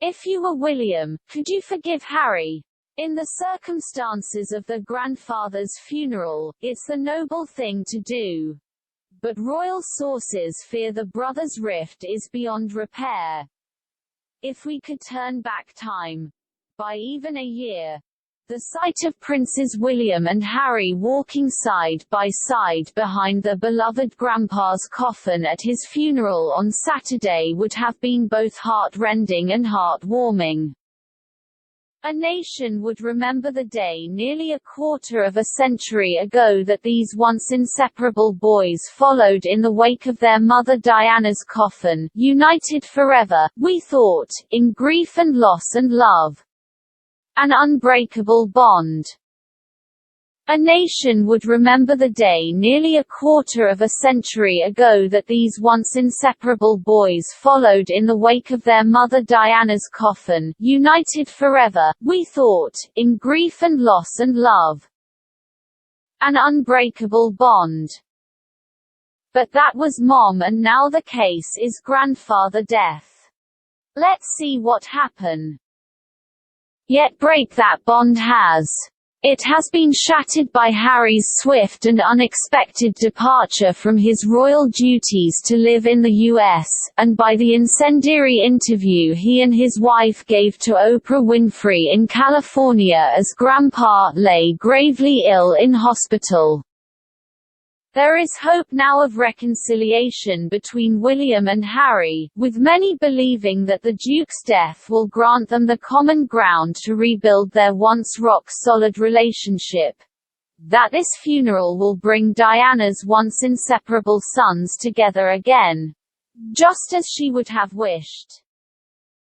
If you were William, could you forgive Harry? In the circumstances of the grandfather's funeral, it's the noble thing to do. But royal sources fear the brothers' rift is beyond repair. If we could turn back time, by even a year, the sight of Princes William and Harry walking side by side behind their beloved grandpa's coffin at his funeral on Saturday would have been both heart-rending and heartwarming. A nation would remember the day nearly a quarter of a century ago that these once inseparable boys followed in the wake of their mother Diana's coffin, united forever, we thought, in grief and loss and love. An unbreakable bond. A nation would remember the day nearly a quarter of a century ago that these once inseparable boys followed in the wake of their mother Diana's coffin, united forever, we thought, in grief and loss and love. An unbreakable bond. But that was Mom, and now the case is grandfather death. Let's see what happen. Yet break that bond has. It has been shattered by Harry's swift and unexpected departure from his royal duties to live in the US, and by the incendiary interview he and his wife gave to Oprah Winfrey in California as Grandpa lay gravely ill in hospital. There is hope now of reconciliation between William and Harry, with many believing that the Duke's death will grant them the common ground to rebuild their once rock-solid relationship. That this funeral will bring Diana's once inseparable sons together again. Just as she would have wished.